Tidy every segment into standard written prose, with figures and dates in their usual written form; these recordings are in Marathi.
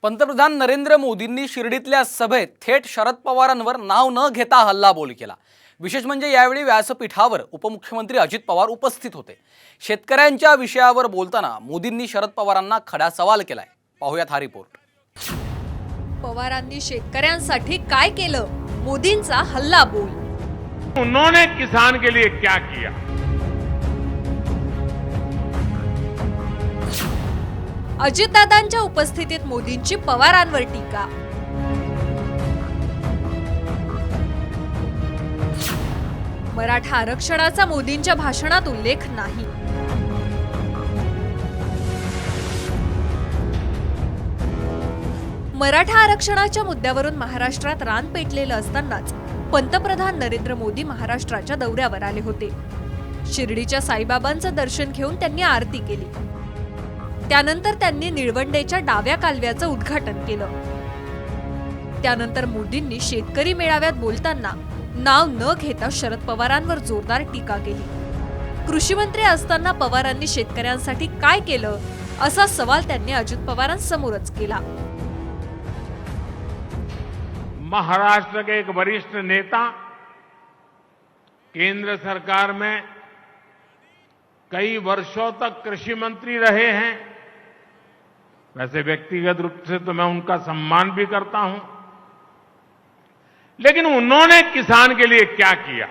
पंतप्रधान नरेंद्र मोदींनी शिर्डीतल्या सभेत थेट शरद पवारांवर नाव न घेता हल्लाबोल केला। विशेष म्हणजे यावेळी व्यासपीठावर उपमुख्यमंत्री अजित पवार उपस्थित होते। शेतकऱ्यांच्या विषयावर बोलताना मोदींनी शरद पवारांना खडा सवाल केलाय। पाहूयात हा रिपोर्ट। पवारांनी शेतकऱ्यांसाठी काय केलं? मोदींचा हल्लाबोल। उन्होंने किसान के लिए क्या किया? अजितदादांच्या उपस्थितीत मोदींची पवारांवर टीका। मराठा आरक्षणाचा मोदींच्या भाषणात उल्लेख नाही। मराठा आरक्षणाच्या मुद्द्यावरून महाराष्ट्रात रान पेटलेलं असतानाच पंतप्रधान नरेंद्र मोदी महाराष्ट्राच्या दौऱ्यावर आले होते। शिर्डीच्या साईबाबांचं दर्शन घेऊन त्यांनी आरती केली। त्यानंतर त्यांनी निळवंडेच्या डाव्या कालव्याचं उद्घाटन केलं। त्यानंतर मोदींनी शेतकरी मेळाव्यात बोलताना नाव न घेता शरद पवारांवर जोरदार टीका केली। कृषी मंत्री असताना पवारांनी शेतकऱ्यांसाठी काय केलं असा सवाल त्यांनी अजित पवारांसमोरच केला। महाराष्ट्र के एक वरिष्ठ नेता केंद्र सरकार में कई वर्षों तक कृषि मंत्री रहे हैं। वैसे व्यक्तिगत रूप से तो मैं उनका सम्मान भी करता हूं, लेकिन उन्होंने किसान के लिए क्या किया?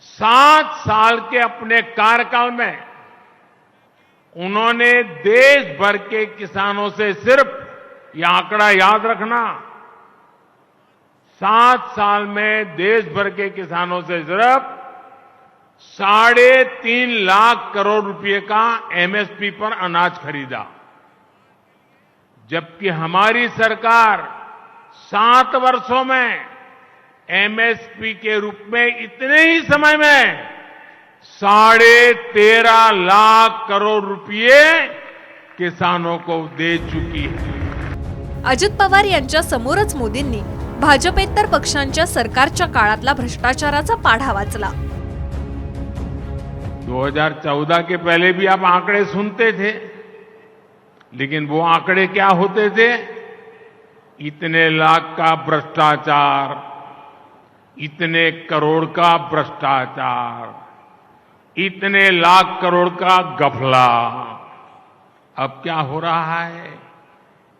7 साल के अपने कार्यकाल में उन्होंने देश भर के किसानों से सिर्फ यह आंकड़ा याद रखना, 7 साल में देश भर के किसानों से सिर्फ 3.5 लाख करोड़ रुपए का एमएसपी पर अनाज खरीदा, जबकि हमारी सरकार 7 वर्षों में एमएसपी के रूप में इतने ही समय में 13.5 लाख करोड़ रुपए किसानों को दे चुकी है। अजित पवार यांच्या समोरच मोदींनी भाजपेतर पक्षांच्या सरकारच्या काळातला भ्रष्टाचाराचा पाढा वाचला। 2014 के पहले भी आप आंकड़े सुनते थे, लेकिन वो आंकड़े क्या होते थे? इतने लाख का भ्रष्टाचार, इतने करोड़ का भ्रष्टाचार, इतने लाख करोड़ का गफला। अब क्या हो रहा है?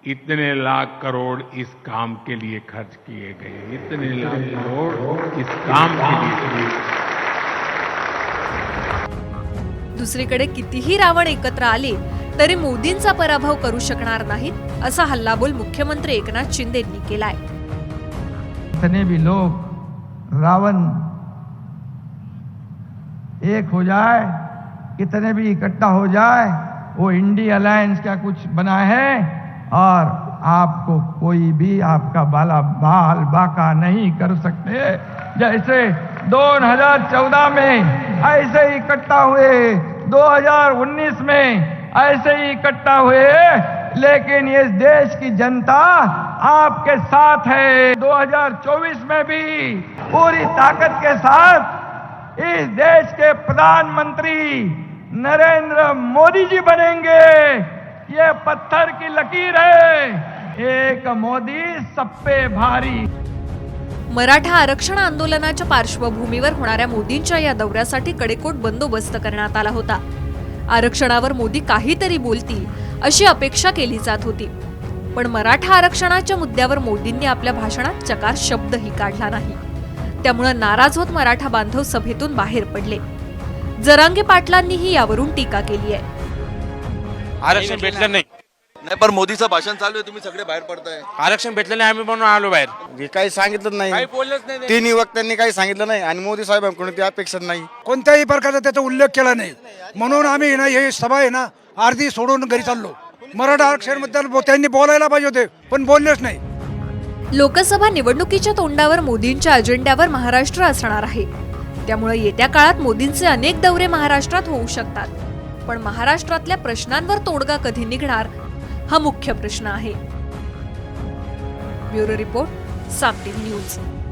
इतने लाख करोड़ इस काम के लिए खर्च किए गए, इतने लाख करोड़ इस काम के लिए। दुसरीकडे कितीही रावण एकत्र आले तरी मोदींचा पराभव करू शकणार नाहीत असा हल्लाबोल मुख्यमंत्री एकनाथ शिंदेंनी केलाय। कितने भी लोग रावण एक हो जाए, कितने भी इकट्ठा हो जाए, वो इंडिया अलायंस क्या कुछ बना है और आपको कोई भी आपका बाल बाका नहीं कर सकते। जैसे 2014 में ऐसे ही इकट्ठा हुए, 2019 में ऐसे ही इकट्ठा हुए, लेकिन इस देश की जनता आपके साथ है। 2024 में भी पूरी ताकत के साथ इस देश के प्रधानमंत्री नरेंद्र मोदी जी बनेंगे। ये पत्थर की लकीर है, एक मोदी सब पे भारी। मराठा आरक्षण आंदोलनाच्या पार्श्वभूमीवर होणाऱ्या मोदींच्या या दौऱ्यासाठी कडेकोट बंदोबस्त करण्यात आला होता। आरक्षणावर मोदी काहीतरी बोलतील अशी अपेक्षा केली जात होती, पण मराठा आरक्षणाच्या मुद्द्यावर मोदींनी आपल्या भाषणात चकार शब्दही काढला नाही। त्यामुळे नाराज होत मराठा बांधव सभेतून बाहेर पडले। जरांगे पाटलांनीही यावरून टीका केली आहे। आरक्षण भेटलं नाही, पण मोदीचं भाषण चालू आहे, तुम्ही सगळे बाहेर पडताय। आरक्षण भेटलं नाही, आम्ही म्हणून आलो बाहेर। हे काही सांगितलं नाही, काही बोललंच नाही। तिन्ही वक्त्यांनी काही सांगितलं नाही आणि मोदी साहेबांकडून ती अपेक्षा नाही, कोणत्याही प्रकारचा त्याचा उल्लेख केला नाही। म्हणून आम्ही ना ही सभा आहे ना अर्धी सोडून घरी चाललो। मराठा आरक्षणाबद्दल त्यांनी बोलायला पाहिजे होते, पण बोललेच नाही। लोकसभा निवडणुकीच्या तोंडावर मोदींच्या अजेंड्यावर महाराष्ट्र असणार आहे। त्यामुळे येत्या काळात मोदींचे अनेक दौरे महाराष्ट्रात होऊ शकतात, पण महाराष्ट्रातल्या प्रश्नांवर तोडगा कधी निघणार हा मुख्य प्रश्न आहे। ब्युरो रिपोर्ट, साम टीव्ही न्यूज।